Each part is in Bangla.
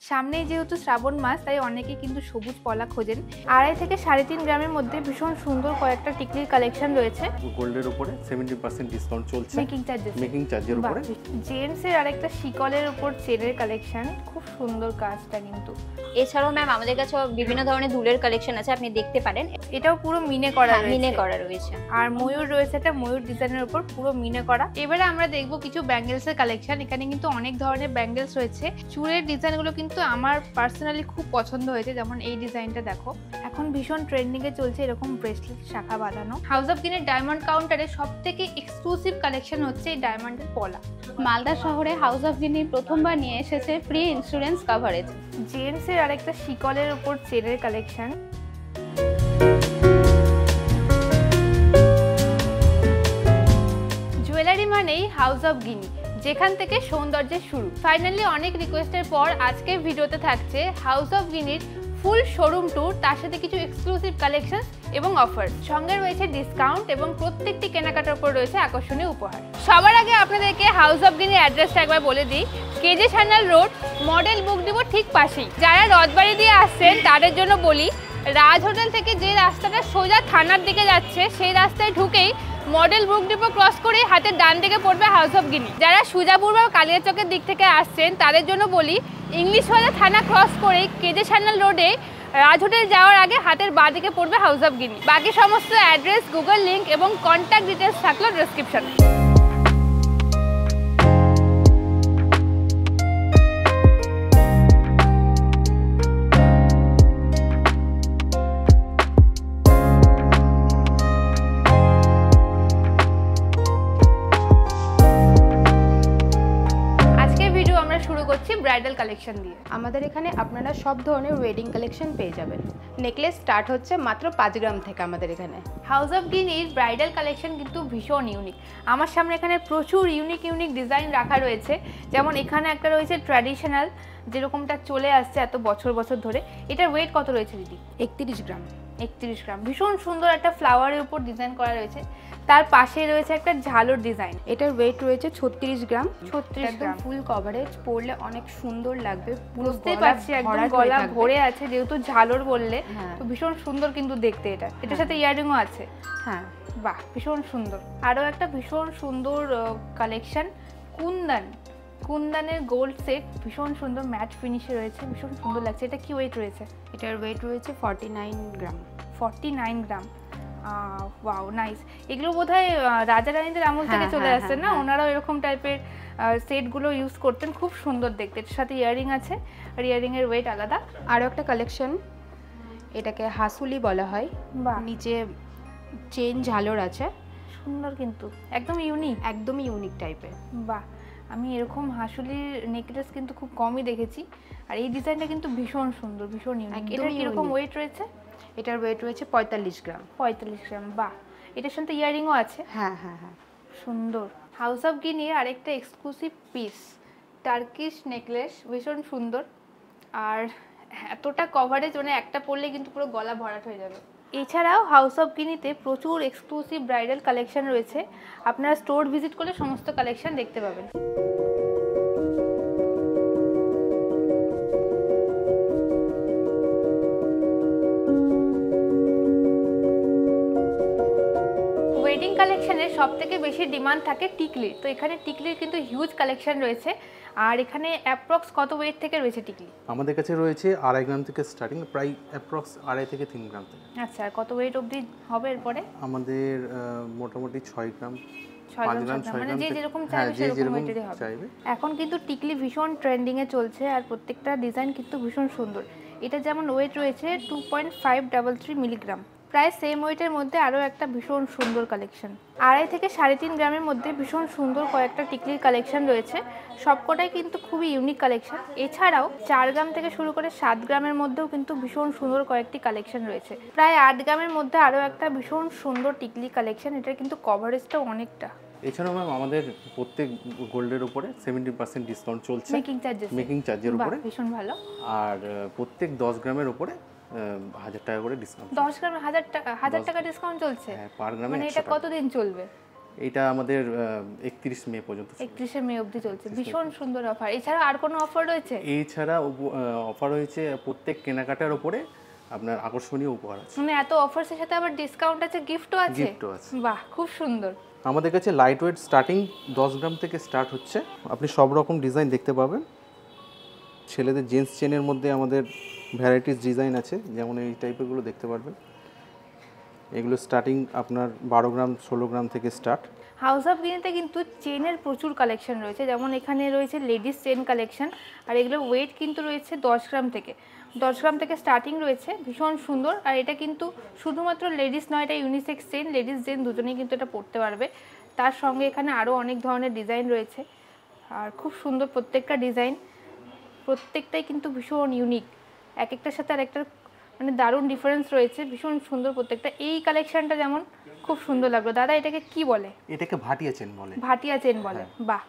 সামনেই যেহেতু শ্রাবণ মাস, তাই অনেকে কিন্তু সবুজ পলা খোঁজেন। 2.5 থেকে 3.5 গ্রামের মধ্যে ভীষণ সুন্দর কয়েকটা টিকলির কালেকশন রয়েছে। গোল্ডের উপরে 70% ডিসকাউন্ট চলছে মেকিং চার্জের উপরে। জেন্টস এর আরেকটা শিকলের উপর চেনের কালেকশন, খুব সুন্দর কাজটা কিন্তু। এছাড়াও ম্যাম আমাদের কাছে বিভিন্ন ধরনের দুলের কালেকশন আছে, আপনি দেখতে পারেন। এটাও পুরো মিনে করা রয়েছে। মিনে করা রয়েছে। আর ময়ূর রয়েছে, একটা ময়ূর ডিজাইনের উপর পুরো মিনে করা। এবারে আমরা দেখবো কিছু ব্যাঙ্গেলস এর কালেকশন। এখানে কিন্তু অনেক ধরনের ব্যাঙ্গেলস রয়েছে। চুড়ের ডিজাইনগুলো কিন্তু আমার পার্সোনালি খুব পছন্দ হয়েছে। যেমন এই ডিজাইনটা দেখো, এখন ভীষণ ট্রেন্ডিং এ চলছে এরকম ব্রেসলেট শাখা বাঁধানো। হাউস অফ গিনের ডায়মন্ড কাউন্টারে সবথেকে এক্সক্লুসিভ কালেকশন হচ্ছে এই ডায়মন্ডের পলা। মালদা শহরে হাউস অফ গিনি প্রথমবার নিয়ে এসেছে ফ্রি ইন্স্যুরেন্স কভারেজ। জেন্টস এর আরেকটা শিকলের উপর চেনের কালেকশন। জুয়েলারি মানেই হাউস অফ গিনি, যেখান থেকে সৌন্দর্যের শুরু। ফাইনালি অনেক রিকোয়েস্টের পর আজকে ভিডিওতে থাকছে হাউস অফ গিনির ফুল শোরুম ট্যুর, তার সাথে কিছু এক্সক্লুসিভ কালেকশন এবং অফার। সঙ্গে রয়েছে ডিসকাউন্ট এবং প্রত্যেকটি কেনাকাটার উপর রয়েছে আকর্ষণীয় উপহার। সবার আগে আপনাদেরকে হাউস অফ গিনির অ্যাড্রেসটা একবার বলে দিই। KJ Sanyal road, model book depot ঠিক পাশেই। যারা রথবাড়ি দিয়ে আসছেন তাদের জন্য বলি, রাজ হোটেল থেকে যে রাস্তাটা সোজা থানার দিকে যাচ্ছে, সেই রাস্তায় ঢুকেই মডেল বুক ডিপো ক্রস করে হাতের ডান দিকে পড়বে হাউস অফ গিনি। যারা সুজাপুর বা কালিয়াচকের দিক থেকে আসছেন তাদের জন্য বলি, ইংলিশ বাজার থানা ক্রস করে কেজে সান্যাল রোডে রাজ হোটেল যাওয়ার আগে হাতের বাঁ দিকে পড়বে হাউস অফ গিনি। বাকি সমস্ত অ্যাড্রেস, গুগল লিঙ্ক এবং কন্ট্যাক্ট ডিটেলস থাকলো ডেসক্রিপশনে। ব্রাইডাল কালেকশন দিয়ে। আমাদের এখানে আপনারা সব ধরনের ওয়েডিং কালেকশন পেয়ে যাবেন। নেকলেস স্টার্ট হচ্ছে মাত্র 5 গ্রাম থেকে আমাদের এখানে। হাউস অফ গিনির ব্রাইডাল কালেকশন কিন্তু ভীষণ ইউনিক। আমার সামনে এখানে প্রচুর ইউনিক ডিজাইন রাখা রয়েছে। যেমন এখানে একটা রয়েছে ট্র্যাডিশনাল, যেরকমটা চলে আসছে এত বছর ধরে। এটার ওয়েট কত রয়েছে দিদি? 31 গ্রাম। 31 গ্রাম। ভীষণ সুন্দর একটা ফ্লাওয়ারের উপর ডিজাইন করা রয়েছে। তার পাশে রয়েছে একটা ঝালর ডিজাইন। এটার ওয়েট রয়েছে 36 গ্রাম। 36 গ্রাম। ফুল কভারেজ, পরলে অনেক সুন্দর লাগবে। বুঝতেই পারছি একদম গলা ভরে আছে, যেহেতু ঝালর বললে। তো ভীষণ সুন্দর কিন্তু দেখতে এটা। এটার সাথে ইয়াররিংও আছে। হ্যাঁ, বাহ, ভীষণ সুন্দর। আরও একটা ভীষণ সুন্দর কালেকশন, কুন্দানের গোল্ড সেট। ভীষণ সুন্দর ম্যাট ফিনিশে রয়েছে, ভীষণ সুন্দর লাগছে। এটা কি ওয়েট রয়েছে? এটার ওয়েট রয়েছে 49 গ্রাম। 49 গ্রাম। Wow, nice. এগুলো বোধহয় রাজা রানীদের আমল থেকে চলে আসছে না? ওনারাও এরকম টাইপের সেটগুলো ইউজ করতেন, খুব সুন্দর দেখতে। এর সাথে ইয়াররিং আছে, আর ইয়াররিংয়ের ওয়েট আলাদা। আরও একটা কালেকশন, এটাকে হাসুলি বলা হয়। বাহ, নিচে চেন ঝালর আছে। সুন্দর কিন্তু, একদমই ইউনিক টাইপের। বাহ, আমি এরকম হাসুলির নেকলেস কিন্তু খুব কমই দেখেছি। আর এই ডিজাইনটা কিন্তু ভীষণ সুন্দর, ভীষণ ইউনিক। এটার কিরকম ওয়েট রয়েছে? এটার ওয়েট রয়েছে 45 গ্রাম। 45 গ্রাম। বাহ, এটার সাথে ইয়াররিংও আছে। হ্যাঁ, সুন্দর। হাউস অফ গিনির আরেকটা এক্সক্লুসিভ পিস, টার্কিশ নেকলেস, ভীষণ সুন্দর। আর এতটা কভারেজ, মানে একটা পরলে কিন্তু পুরো গলা ভরাট হয়ে যাবে। এছাড়াও হাউস অফ গিনিতে প্রচুর এক্সক্লুসিভ ব্রাইডাল কালেকশন রয়েছে। আপনারা স্টোর ভিজিট করলে সমস্ত কালেকশন দেখতে পাবেন। ওয়েডিং কালেকশনের সবথেকে বেশি ডিমান্ড থাকে টিকলির। তো এখানে টিকলির কিন্তু হিউজ কালেকশন রয়েছে। আর এখানে অ্যাপ্রক্স কত ওয়েট থেকে রয়েছে টিকলি? আমাদের কাছে রয়েছে 2.5 গ্রাম থেকে স্টার্টিং, প্রায় অ্যাপ্রক্স 2.5 থেকে 3 গ্রাম থেকে। আচ্ছা, আর কত ওয়েট অবধি হবে এরপরে? আমাদের মোটামুটি 6 গ্রাম, 5 গ্রাম, 6 মানে গ্রাম, যে যেরকম চাইবে সেরকম ওয়েটেরই হবে। এখন কিন্তু টিকলি ভীষণ ট্রেন্ডিং এ চলছে, আর প্রত্যেকটা ডিজাইন কিন্তু ভীষণ সুন্দর। এটা যেমন ওয়েট রয়েছে 2.533 মিলিগ্রাম। প্রায় সেম ওয়েটের মধ্যে আরও একটা ভীষণ সুন্দর কালেকশন। 2.5 থেকে 3.5 গ্রামের মধ্যে ভীষণ সুন্দর কয়েকটা টিকলির কালেকশন রয়েছে। সবকটাই কিন্তু খুবই ইউনিক কালেকশন। এছাড়াও 4 গ্রাম থেকে শুরু করে 7 গ্রামের মধ্যেও কিন্তু ভীষণ সুন্দর কয়েকটি কালেকশন রয়েছে। প্রায় 8 গ্রামের মধ্যে আরও একটা ভীষণ সুন্দর টিকলি কালেকশন। এটার কিন্তু কভারেজটাও অনেকটা। এছাড়াও ম্যাম আমাদের প্রত্যেক গোল্ডের উপরে 70% ডিসকাউন্ট চলছে মেকিং চার্জের উপরে। ভীষণ ভালো। আর প্রত্যেক 10 গ্রামের উপরে 1000 টাকা করে ডিসকাউন্ট। 10 গ্রামে 1000 টাকা ডিসকাউন্ট চলছে? হ্যাঁ, পার গ্রামে। মানে এটা কতদিন চলবে? এটা আমাদের 31 মে পর্যন্ত 31 মে অবধি চলছে। ভীষণ সুন্দর অফার। এছাড়া আর কোনো অফার রয়েছে? এছাড়া অফার রয়েছে প্রত্যেক কেনাকাটার উপরে আপনার আকর্ষণীয় উপহার আছে। মানে এত অফারসের সাথে আবার ডিসকাউন্ট আছে, গিফটও আছে? গিফটও আছে। বাহ, খুব সুন্দর। আমাদের কাছে লাইট ওয়েট স্টার্টিং 10 গ্রাম থেকে স্টার্ট হচ্ছে। আপনি সব রকম ডিজাইন দেখতে পাবেন। ছেলেদের জেন্টস চেনের মধ্যে আমাদের ভ্যারাইটিস ডিজাইন আছে, যেমন এই টাইপেরগুলো দেখতে পারবেন। এগুলো স্টার্টিং আপনার 12 গ্রাম 16 গ্রাম থেকে স্টার্ট। হাউস অফ গিনিতে কিন্তু চেনের প্রচুর কালেকশন রয়েছে, যেমন এখানে রয়েছে লেডিস চেন কালেকশন, আর এগুলোর ওয়েট কিন্তু রয়েছে 10 গ্রাম থেকে। 10 গ্রাম থেকে স্টার্টিং রয়েছে, ভীষণ সুন্দর। আর এটা কিন্তু শুধুমাত্র লেডিস নয়, এটা ইউনিসেক্স চেন, লেডিস জেন দুজনেই কিন্তু এটা পরতে পারবে। তার সঙ্গে এখানে আরও অনেক ধরনের ডিজাইন রয়েছে, আর খুব সুন্দর প্রত্যেকটা ডিজাইন, প্রত্যেকটাই কিন্তু ভীষণ ইউনিক, এক একটার সাথে আর একটা মানে দারুণ ডিফারেন্স রয়েছে, ভীষণ সুন্দর প্রত্যেকটা। এই কালেকশনটা যেমন খুব সুন্দর লাগলো। দাদা এটাকে কি বলে? এটাকে ভাটিয়া চেন বলে। ভাটিয়া চেন বলে, বাহ।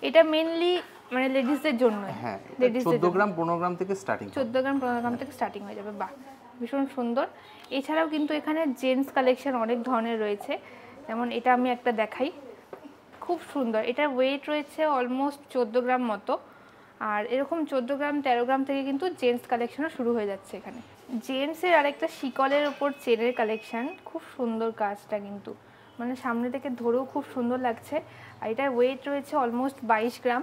এটা মেইনলি মানে লেডিসদের জন্য। হ্যাঁ, 14 গ্রাম 15 গ্রাম থেকে স্টার্টিং। 14 গ্রাম 15 গ্রাম থেকে স্টার্টিং হয়ে যাবে, বাহ, ভীষণ সুন্দর। এছাড়াও কিন্তু এখানে জেন্টস কালেকশন অনেক ধরনের রয়েছে, যেমন এটা আমি একটা দেখাই, খুব সুন্দর। এটার ওয়েট রয়েছে অলমোস্ট 14 গ্রাম মতো, আর এরকম 14 গ্রাম 13 গ্রাম থেকে কিন্তু জেন্টস কালেকশনও শুরু হয়ে যাচ্ছে এখানে। জেন্টসের আরেকটা শিকলের ওপর চেনের কালেকশন, খুব সুন্দর কাজটা কিন্তু, মানে সামনে থেকে ধরেও খুব সুন্দর লাগছে। আর এটার ওয়েট রয়েছে অলমোস্ট 22 গ্রাম।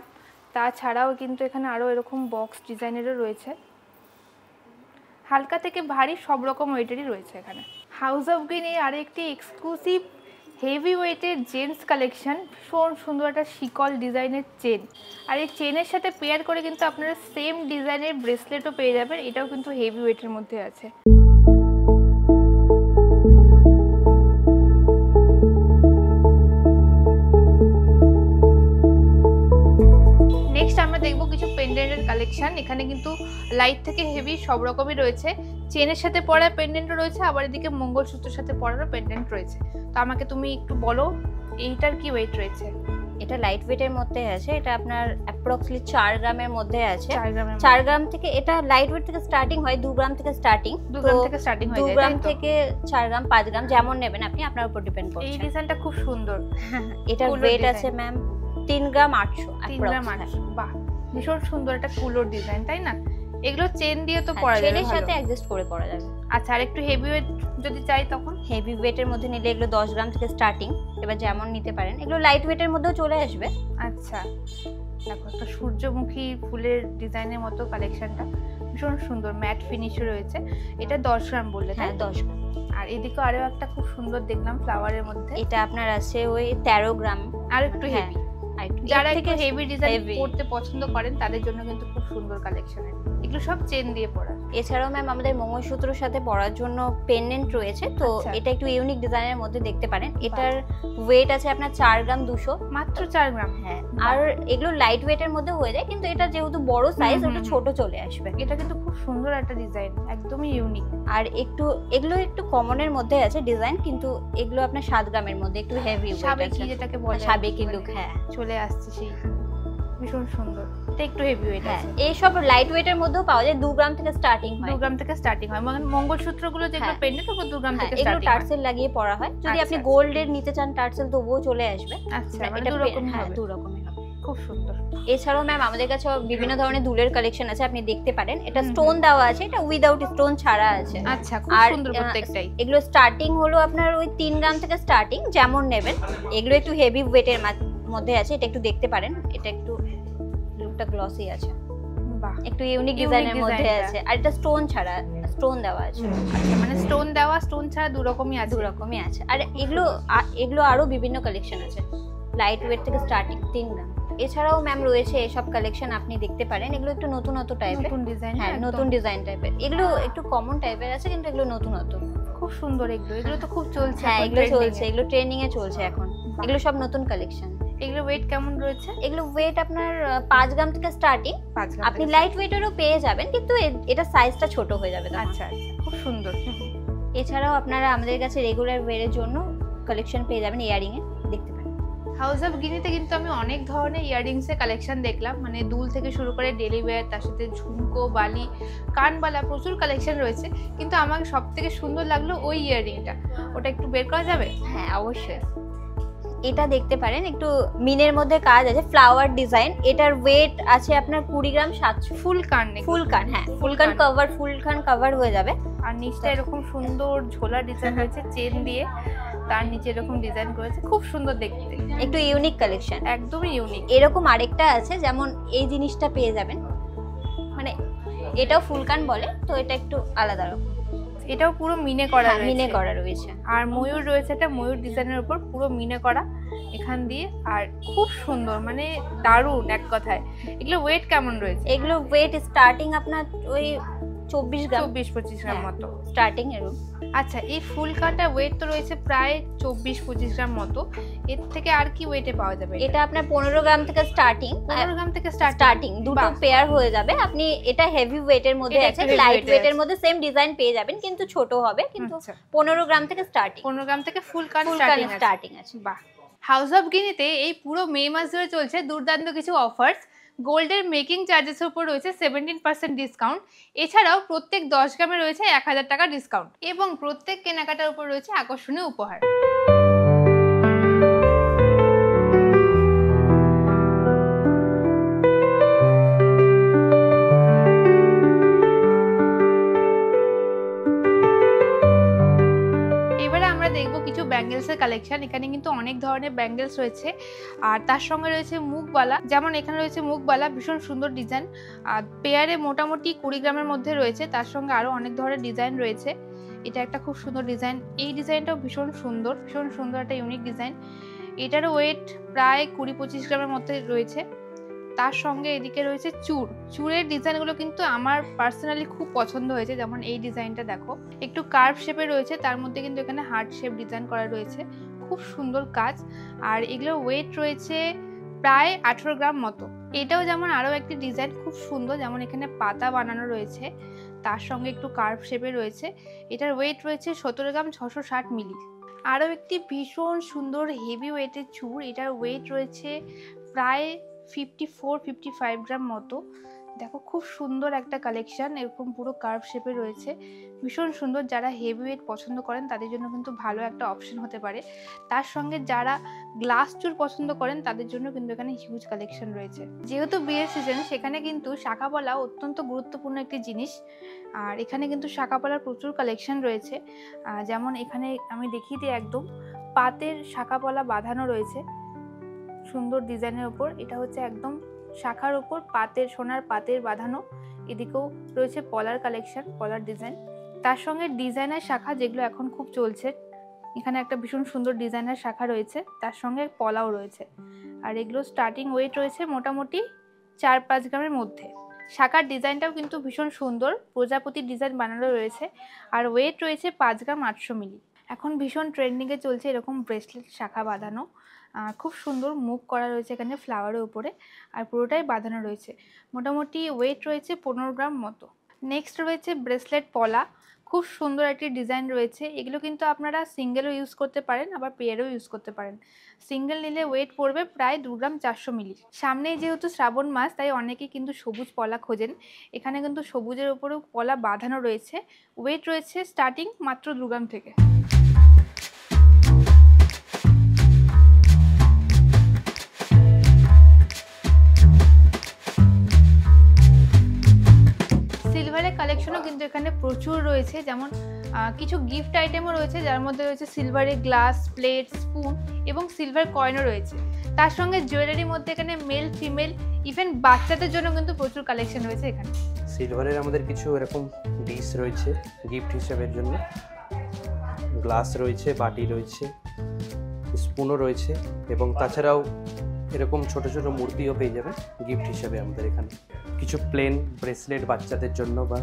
তাছাড়াও কিন্তু এখানে আরও এরকম বক্স ডিজাইনেরও রয়েছে, হালকা থেকে ভারী সব রকম ওয়েটেরই রয়েছে এখানে। হাউস অফ গিনি আর একটি এক্সক্লুসিভ হেভি ওয়েটের জেন্টস কালেকশন, ভীষণ সুন্দর একটা শিকল ডিজাইনের চেন, আর এই চেনের সাথে পেয়ার করে কিন্তু আপনারা সেম ডিজাইনের ব্রেসলেটও পেয়ে যাবেন। এটাও কিন্তু হেভি ওয়েটের মধ্যে আছে। নেক্সট আমরা দেখবো কিছু পেন্ডেন্টের কালেকশন। এখানে কিন্তু লাইট থেকে হেভি সব রকমই রয়েছে, চেনের সাথে পরা পেন্ডেন্টও রয়েছে, আবার এদিকে মঙ্গলসূত্রের সাথে পরারও পেন্ডেন্ট রয়েছে। তো আমাকে তুমি একটু বলো এইটার কি ওয়েট রয়েছে? এটা লাইট ওয়েটের মধ্যে আছে, এটা আপনার অ্যাপ্রক্সিমেটলি 4 গ্রামের মধ্যে আছে। 4 গ্রাম থেকে এটা লাইট ওয়েট থেকে স্টার্টিং হয়, 2 গ্রাম থেকে স্টার্টিং, 2 গ্রাম থেকে স্টার্টিং হয়ে যায়। 2 গ্রাম থেকে 4 গ্রাম 5 গ্রাম যেমন নেবেন আপনি, আপনার উপর ডিপেন্ড করছে। এই ডিজাইনটা খুব সুন্দর। এটার ওয়েট আছে ম্যাম 3 গ্রাম 800। 3 গ্রাম 800, বাহ, ভীষণ সুন্দর একটা কুলোর ডিজাইন, তাই না? এগুলো চেন দিয়ে তো পরা যাবে, চেনের সাথে অ্যাডজাস্ট করে পরা যাবে। আচ্ছা, আর একটু হেভি ওয়েট যদি চাই তখন? হেভি ওয়েটের মধ্যে নিলে এগুলো 10 গ্রাম থেকে স্টার্টিং, এবার যেমন নিতে পারেন। এগুলো লাইট ওয়েটের মধ্যেও চলে আসবে। আচ্ছা, দেখো একটা সূর্যমুখী ফুলের ডিজাইনের মতো কালেকশনটা, ভীষণ সুন্দর, ম্যাট ফিনিশও রয়েছে। এটা 10 গ্রাম বললে? হ্যাঁ, 10 গ্রাম। আর এদিকে আরও একটা খুব সুন্দর দেখলাম ফ্লাওয়ারের মধ্যে, এটা আপনার আছে ওই 13 গ্রাম, আর একটু হেভি। যারা একটু হেভি ডিজাইন পড়তে পছন্দ করেন তাদের জন্য কিন্তু খুব সুন্দর কালেকশন। এগুলো সব চেন দিয়ে পরা। এছাড়াও ম্যাম আমাদের মঙ্গলসূত্রের সাথে পরার জন্য পেন্ডেন্ট রয়েছে, তো এটা একটু ইউনিক ডিজাইনের মধ্যে দেখতে পারেন। এটার ওয়েট আছে আপনার 4 গ্রাম 200, মাত্র 4 গ্রাম। হ্যাঁ, আর এগুলো লাইট ওয়েটের মধ্যে হয়ে যায়, কিন্তু এটা যেহেতু বড় সাইজ ওটা ছোট চলে আসবে। এটা কিন্তু খুব সুন্দর একটা ডিজাইন, একদমই ইউনিক। আর এগুলো একটু কমনের মধ্যে আছে ডিজাইন, কিন্তু এগুলো আপনার 7 গ্রামের মধ্যে একটু হেভি ওয়েট আছে। সাবেকি যেটাকে বলে, সাবেকি লুক, হ্যাঁ, চলে আসছে সেই, ভীষণ সুন্দর। এটা একটু হেভি ওয়েট আছে। এই সব লাইট ওয়েটের মধ্যেও পাওয়া যায়, 2 গ্রাম থেকে স্টার্টিং হয়। 2 গ্রাম থেকে স্টার্টিং হয়, মানে মঙ্গলসূত্রগুলো যেগুলো পেন্ডেন্ট ওগুলো 2 গ্রাম থেকে এগুলো স্টার্টিং হয়। টার্সেল লাগিয়ে পরা হয়। যদি আপনি গোল্ডের নিতে চান টার্সেল তবুও চলে আসবে। আচ্ছা, এটা 2 রকমই হবে। 2 রকমই হবে, খুব সুন্দর। এছাড়াও ম্যাম আমাদের কাছে বিভিন্ন ধরনের দুলের কালেকশন আছে, আপনি দেখতে পারেন। এটা স্টোন দেওয়া আছে, এটা উইদাউট স্টোন ছাড়া আছে। আচ্ছা, খুব সুন্দর প্রত্যেকটাই। এগুলো স্টার্টিং হলো আপনার ওই 3 গ্রাম থেকে স্টার্টিং, যেমন নেবেন। এগুলো একটু হেভি ওয়েটের মধ্যে আছে, এটা একটু দেখতে পারেন। এটা একটু লুকটা গ্লসি আছে, বাহ, একটু ইউনিক ডিজাইনের মধ্যে আছে। আর এটা স্টোন ছাড়া, স্টোন দেওয়া আছে। আচ্ছা, মানে স্টোন দেওয়া স্টোন ছাড়া 2 রকমই আছে। 2 রকমই আছে। আর এগুলো আরো বিভিন্ন কালেকশন আছে, লাইট ওয়েট থেকে স্টার্টিং 3 গ্রাম। এছাড়াও ম্যাম রয়েছে এসব কালেকশন, আপনি দেখতে পারেন। এগুলো একটু নতুনত্ব টাইপের, নতুন ডিজাইন। হ্যাঁ, নতুন ডিজাইন টাইপের। এগুলো একটু কমন টাইপের আছে, কিন্তু এগুলো নতুনত্ব, খুব সুন্দর। এগুলো তো খুব চলছে। হ্যাঁ, এগুলো চলছে, এগুলো ট্রেন্ডিং এ চলছে এখন। এগুলো সব নতুন কালেকশন। এগুলো ওয়েট কেমন রয়েছে? এগুলো ওয়েট আপনার 5 গ্রাম থেকে স্টার্টিং। 5 গ্রাম। আপনি লাইট ওয়েটেরও পেয়ে যাবেন, কিন্তু এটা সাইজটা ছোট হয়ে যাবে। আচ্ছা আচ্ছা, খুব সুন্দর। এছাড়াও আপনারা আমাদের কাছে রেগুলার ওয়্যারের জন্য কালেকশন পেয়ে যাবেন, ইয়ারিং এ দেখতে পারেন। হাউস অফ গিনিতে কিন্তু আমি অনেক ধরনের ইয়াররিংসের কালেকশন দেখলাম, মানে দুল থেকে শুরু করে ডেলি ওয়্যার, তার সাথে ঝুমকো, বালি, কানবালা, প্রচুর কালেকশন রয়েছে। কিন্তু আমাকে সব থেকে সুন্দর লাগলো ওই ইয়াররিংটা, ওটা একটু বের করা যাবে? হ্যাঁ, অবশ্যই। এটা দেখতে পারেন, একটু মিনের মধ্যে কাজ আছে, ফ্লাওয়ার ডিজাইন। এটার ওয়েট আছে আপনার 20 গ্রাম 700। ফুল কান ফুল কান, হ্যাঁ ফুল কান কভার হয়ে যাবে। আর নিচটা এরকম সুন্দর ঝোলা ডিজাইন হয়েছে চেন দিয়ে, তার নিচে এরকম ডিজাইন করেছে, খুব সুন্দর দেখতে, একটু ইউনিক কালেকশন, একদমই ইউনিক। এরকম আরেকটা আছে, যেমন এই জিনিসটা পেয়ে যাবেন, মানে এটাও ফুল কান বলে, তো এটা একটু আলাদা রকম। এটাও পুরো মিনে করা রয়েছে, মিনে করা রয়েছে। আর ময়ূর রয়েছে, এটা ময়ূর ডিজাইনের উপর পুরো মিনে করা এখান দিয়ে, আর খুব সুন্দর, মানে দারুণ এক কথায়। এগুলো ওয়েট কেমন রয়েছে? এগুলো ওয়েট স্টার্টিং আপনার ওই 24 গ্রাম 24-25 গ্রাম মতো স্টার্টিং এরকম। আচ্ছা, এই ফুল কাটা ওয়েট তো রয়েছে প্রায় 24-25 গ্রাম মতো, এর থেকে আর কি ওয়েটে পাওয়া যাবে? এটা আপনার 15 গ্রাম থেকে স্টার্টিং। 15 গ্রাম থেকে স্টার্টিং দুটো পেয়ার হয়ে যাবে। আপনি এটা হেভি ওয়েটের মধ্যে আছে, লাইট ওয়েটের মধ্যে সেম ডিজাইন পেয়ে যাবেন, কিন্তু ছোট হবে, কিন্তু 15 গ্রাম থেকে স্টার্টিং। 15 গ্রাম থেকে ফুল কাট স্টার্টিং আছে। বাহ। হাউস অফ গিনিতে এই পুরো মে মাস ধরে চলছে দুর্দান্ত কিছু অফার্স। গোল্ডের মেকিং চার্জেসের উপর রয়েছে 17% ডিসকাউন্ট, এছাড়াও প্রত্যেক 10 গ্রামে রয়েছে 1000 টাকা ডিসকাউন্ট, এবং প্রত্যেক কেনাকাটার উপর রয়েছে আকর্ষণীয় উপহার। ব্যাঙ্গেলসের কালেকশন। এখানে কিন্তু অনেক ধরনের ব্যাঙ্গেলস রয়েছে, আর তার সঙ্গে রয়েছে মুখবালা। যেমন এখানে রয়েছে মুখবালা, ভীষণ সুন্দর ডিজাইন, আর পেয়ারে মোটামুটি 20 গ্রামের মধ্যে রয়েছে, তার সঙ্গে আরো অনেক ধরনের ডিজাইন রয়েছে। এটা একটা খুব সুন্দর ডিজাইন, এই ডিজাইনটাও ভীষণ সুন্দর একটা ইউনিক ডিজাইন। এটারও ওয়েট প্রায় 20-25 গ্রামের মধ্যে রয়েছে। তার সঙ্গে এদিকে রয়েছে চুড়ের ডিজাইনগুলো কিন্তু আমার পার্সোনালি খুব পছন্দ হয়েছে। যেমন এই ডিজাইনটা দেখো, একটু কার্ভ শেপে রয়েছে, তার মধ্যে কিন্তু এখানে হার্ট শেপ ডিজাইন করা রয়েছে, খুব সুন্দর কাজ। আর এগুলোর ওয়েট রয়েছে প্রায় 18 গ্রাম মতো। এটাও যেমন আরও একটি ডিজাইন খুব সুন্দর, যেমন এখানে পাতা বানানো রয়েছে, তার সঙ্গে একটু কার্ভ শেপে রয়েছে। এটার ওয়েট রয়েছে 17 গ্রাম 660 মিলি। আরও একটি ভীষণ সুন্দর হেভি ওয়েটের চুড়, এটার ওয়েট রয়েছে প্রায় 54-55 গ্রাম মতো। দেখো খুব সুন্দর একটা কালেকশন, এরকম পুরো কার্ভ শেপে রয়েছে, ভীষণ সুন্দর। যারা হেভি ওয়েট পছন্দ করেন তাদের জন্য কিন্তু ভালো একটা অপশন হতে পারে। তার সঙ্গে যারা গ্লাস চুড় পছন্দ করেন তাদের জন্য কিন্তু এখানে হিউজ কালেকশন রয়েছে। যেহেতু বিয়ের সিজন, সেখানে কিন্তু শাঁখাপলা অত্যন্ত গুরুত্বপূর্ণ একটি জিনিস, আর এখানে কিন্তু শাঁখাপলার প্রচুর কালেকশন রয়েছে। যেমন এখানে আমি দেখিয়ে দিই, একদম পাতের শাঁখাপলা বাঁধানো রয়েছে সুন্দর ডিজাইনের ওপর। এটা হচ্ছে একদম শাখার ওপর পাতের, সোনার পাতের বাঁধানো। এদিকেও রয়েছে পলার কালেকশন, পলার ডিজাইন, তার সঙ্গে ডিজাইনার শাখা, যেগুলো এখন খুব চলছে। এখানে একটা ভীষণ সুন্দর ডিজাইনার শাখা রয়েছে, তার সঙ্গে পলাও রয়েছে। আর এগুলো স্টার্টিং ওয়েট রয়েছে মোটামুটি 4-5 গ্রামের মধ্যে। শাখার ডিজাইনটাও কিন্তু ভীষণ সুন্দর, প্রজাপতির ডিজাইন বানানো রয়েছে, আর ওয়েট রয়েছে 5 গ্রাম 800 মিলি। এখন ভীষণ ট্রেন্ডিংয়ে চলছে এরকম ব্রেসলেট শাখা বাঁধানো, খুব সুন্দর মুখ করা রয়েছে এখানে ফ্লাওয়ারের উপরে, আর পুরোটাই বাঁধানো রয়েছে। মোটামুটি ওয়েট রয়েছে 15 গ্রাম মতো। নেক্সট রয়েছে ব্রেসলেট পলা, খুব সুন্দর একটি ডিজাইন রয়েছে। এগুলো কিন্তু আপনারা সিঙ্গেলও ইউজ করতে পারেন, আবার পেয়ারও ইউজ করতে পারেন। সিঙ্গেল নিলে ওয়েট পড়বে প্রায় 2 গ্রাম 400 মিলি। সামনেই যেহেতু শ্রাবণ মাস, তাই অনেকেই কিন্তু সবুজ পলা খোঁজেন। এখানে কিন্তু সবুজের উপরেও পলা বাঁধানো রয়েছে, ওয়েট রয়েছে স্টার্টিং মাত্র 2 গ্রাম থেকে। সিলভারের কালেকশনও কিন্তু এখানে প্রচুর রয়েছে, যেমন কিছু গিফট আইটেমও রয়েছে, যার মধ্যে রয়েছে সিলভারের গ্লাস, প্লেট, স্পুন এবং সিলভার কয়েনও রয়েছে। তার সঙ্গে জুয়েলারির মধ্যে এখানে মেল, ফিমেল, ইভেন বাচ্চাদের জন্য কিন্তু প্রচুর কালেকশন রয়েছে এখানে। সিলভারের আমাদের কিছু এরকম ডিশ রয়েছে গিফট হিসাবের জন্য, গ্লাস রয়েছে, বাটি রয়েছে, স্পুনও রয়েছে, এবং তাছাড়াও এরকম ছোট ছোট মূর্তিও পেয়ে যাবেন গিফট হিসাবে আমাদের এখানে। কিছু প্লেন ব্রেসলেট বাচ্চাদের জন্য, বা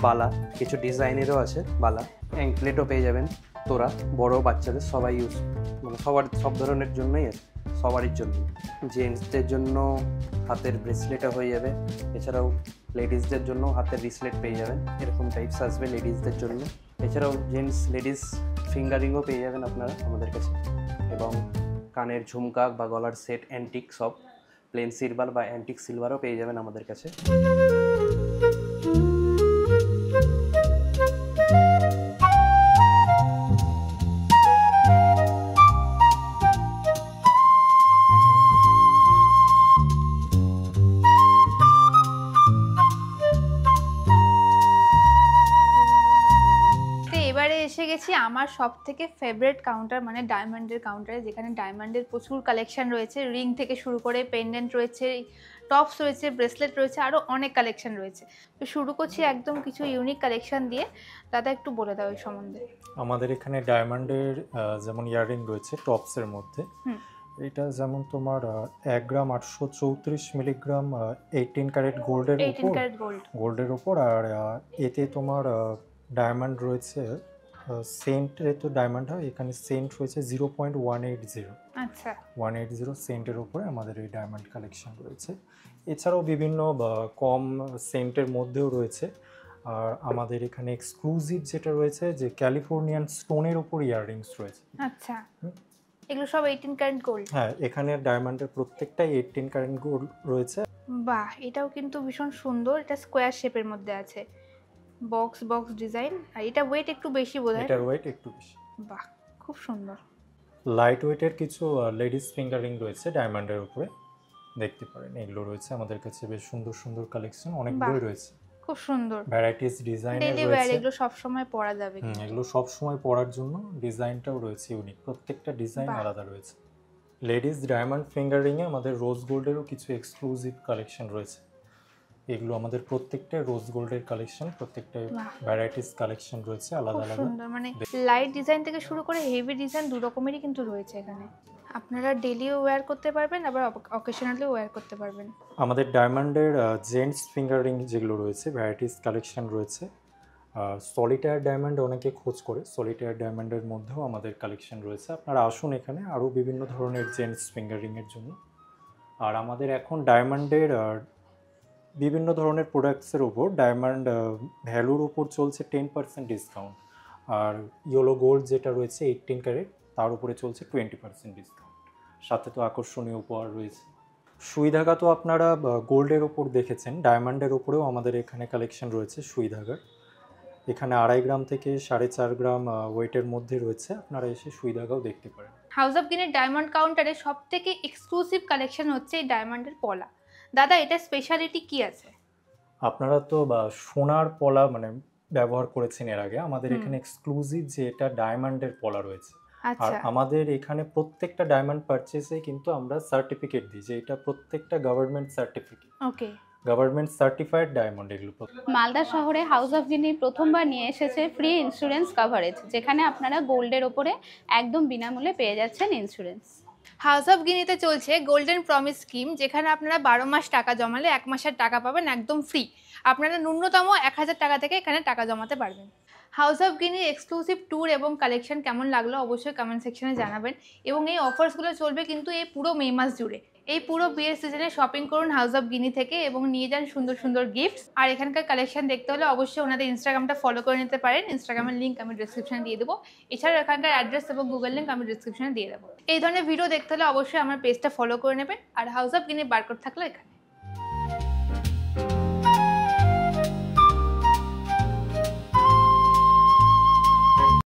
বালা, কিছু ডিজাইনেরও আছে বালা, অ্যাঙ্কলেটও পেয়ে যাবেন তোরা, বড় বাচ্চাদের সবাই ইউজ, মানে সব ধরনের জন্যই আছে, সবারই জন্য। জেন্টসদের জন্য হাতের ব্রেসলেটও হয়ে যাবে, এছাড়াও লেডিসদের জন্য হাতের ব্রেসলেট পেয়ে যাবেন, এরকম টাইপস আসবে লেডিসদের জন্য। এছাড়াও জেন্টস লেডিস ফিঙ্গারিংও পেয়ে যাবেন আপনারা আমাদের কাছে, এবং কানের ঝুমকা বা গলার সেট অ্যান্টিক, সব প্লেন সিলভার বা অ্যান্টিক সিলভারও পেয়ে যাবেন আমাদের কাছে। এসে গেছি আমার সব থেকে ফেভারিট কাউন্টার মানে ডায়মন্ডের কাউন্টারে, যেখানে ডায়মন্ডের প্রচুর কালেকশন রয়েছে। রিং থেকে শুরু করে পেন্ডেন্ট রয়েছে, টপস রয়েছে, ব্রেসলেট রয়েছে, আরও অনেক কালেকশন রয়েছে। তো শুরু করছি একদম কিছু ইউনিক কালেকশন দিয়ে। দাদা একটু বলে দাও এই সম্বন্ধে। আমাদের এখানে ডায়মন্ডের যেমন ইয়াররিং রয়েছে টপসের মধ্যে। এটা যেমন তোমার 1 গ্রাম 834 মিলিগ্রাম 18 ক্যারেট গোল্ডের গোল্ডের উপর, আর এতে তোমার ডায়মন্ড রয়েছে সেন্টে, তো ডায়মন্ড হয় এখানে সেন্ট রয়েছে 0.180। আচ্ছা, 180 সেন্টের উপরে আমাদের এই ডায়মন্ড কালেকশন রয়েছে। এছাড়াও বিভিন্ন কম সেন্টের মধ্যেও রয়েছে। আর আমাদের এখানে এক্সক্লুসিভ যেটা রয়েছে যে ক্যালিফোর্নিয়ান স্টোনের উপর ইয়াররিংস রয়েছে। আচ্ছা, এগুলো সব 18 ক্যারেট গোল্ড? হ্যাঁ, এখানে ডায়মন্ডের প্রত্যেকটাই 18 ক্যারেট গোল্ড রয়েছে। বাহ, এটাও কিন্তু ভীষণ সুন্দর। এটা স্কোয়ার শেপের মধ্যে আছে, বক্স বক্স ডিজাইন। আর এটা ওয়েট একটু বেশি বোধহয়। এটার ওয়েট একটু বেশি। বাহ, খুব সুন্দর। লাইট ওয়েটের কিছু লেডিস ফিঙ্গারিং রয়েছে ডায়মন্ডের উপরে, দেখতে পারেন। এগুলো রয়েছে আমাদের কাছে বেশ সুন্দর সুন্দর কালেকশন, অনেকগুলোই রয়েছে, খুব সুন্দর ভ্যারাইটিস ডিজাইনের ডেইলি ওয়্যার। রয়েছে। এগুলো সব সময় পরা যাবে। এগুলো সব সময় পরার জন্য ডিজাইনটাও রয়েছে ইউনিক, প্রত্যেকটা ডিজাইন আলাদা রয়েছে। লেডিস ডায়মন্ড ফিঙ্গারিংয়ে আমাদের রোজ গোল্ডেরও কিছু এক্সক্লুসিভ কালেকশন রয়েছে। এগুলো আমাদের প্রত্যেকটা রোজ গোল্ডের কালেকশন, প্রত্যেকটা ভ্যারাইটিস কালেকশন রয়েছে আলাদা আলাদা। সুন্দর, মানে লাইট ডিজাইন থেকে শুরু করে হেভি ডিজাইন দু রকমেরই কিন্তু রয়েছে এখানে। আপনারা ডেইলিও ওয়্যার করতে পারবেন, আবার অকেশনালিও ওয়্যার করতে পারবেন। আমাদের ডায়মন্ডের জেন্টস ফিঙ্গারিং যেগুলো রয়েছে ভ্যারাইটিস কালেকশন রয়েছে। সলিটায়ার ডায়মন্ড অনেকে খোঁজ করে, সলিটায়ার ডায়মন্ডের মধ্যেও আমাদের কালেকশন রয়েছে। আপনারা আসুন এখানে আরও বিভিন্ন ধরনের জেন্টস ফিঙ্গারিংয়ের জন্য। আর আমাদের এখন ডায়মন্ডের বিভিন্ন ধরনের প্রোডাক্টসের উপর ডায়মন্ড ভ্যালুর উপর চলছে 10% ডিসকাউন্ট। আর ইয়েলো গোল্ড যেটা রয়েছে 18 ক্যারেট, তার উপরে চলছে 20% ডিসকাউন্ট। সাথে তো আকর্ষণীয় উপহার রয়েছে। সুই ধাগা তো আপনারা গোল্ডের ওপর দেখেছেন, ডায়মন্ডের ওপরেও আমাদের এখানে কালেকশন রয়েছে সুই ধাগার। এখানে 2.5 গ্রাম থেকে 4.5 গ্রাম ওয়েটের মধ্যে রয়েছে, আপনারা এসে সুই ধাগাও দেখতে পারেন। হাউস অফ গিনের ডায়মন্ড কাউন্টারে সব থেকে এক্সক্লুসিভ কালেকশন হচ্ছে এই ডায়মন্ডের পলা। দাদা, এটা স্পেশালিটি কি আছে? আপনারা তো সোনার পলা মানে ব্যবহার করেছেন এর আগে, আমাদের এখানে এক্সক্লুসিভ যে এটা ডায়মন্ডের পলা রয়েছে। আর আচ্ছা, আমাদের এখানে প্রত্যেকটা ডায়মন্ড পারচেসে কিন্তু আমরা সার্টিফিকেট দিই যে এটা প্রত্যেকটা গভর্নমেন্ট সার্টিফিকেট, ওকে, গভর্নমেন্ট সার্টিফাইড ডায়মন্ড এগুলো। মালদা শহরে হাউস অফ গিনি প্রথমবার নিয়ে এসেছে ফ্রি ইন্স্যুরেন্স কভারেজ, যেখানে আপনারা গোল্ডের ওপরে একদম বিনামূল্যে পেয়ে যাচ্ছেন ইন্স্যুরেন্স। হাউস অফ গিনিতে চলছে গোল্ডেন প্রমিস স্কিম, যেখানে আপনারা 12 মাস টাকা জমালে 1 মাসের টাকা পাবেন একদম ফ্রি। আপনারা ন্যূনতম 1000 টাকা থেকে এখানে টাকা জমাতে পারবেন। হাউস অফ গিনির এক্সক্লুসিভ ট্যুর এবং কালেকশন কেমন লাগলো অবশ্যই কমেন্ট সেকশনে জানাবেন। এবং এই অফার্সগুলো চলবে কিন্তু এই পুরো মে মাস জুড়ে। এই পুরো বিয়ের সিজনে শপিং করুন হাউস অফ গিনি থেকে এবং নিয়ে যান সুন্দর সুন্দর গিফটস। আর এখানকার কালেকশন দেখতে হলে অবশ্যই ওনাদের ইনস্টাগ্রামটা ফলো করে নিতে পারেন। ইনস্টাগ্রামের লিঙ্ক আমি ডিসক্রিপশনে দিয়ে দেবো। এছাড়াও এখানকার অ্যাড্রেস এবং গুগল লিঙ্ক আমি ডিসক্রিপশনে দিয়ে দেবো। এই ধরনের ভিডিও দেখতে হলে অবশ্যই আমার পেজটা ফলো করে নেবেন। আর হাউস অফ গিনি বারকোড থাকলে এখানে।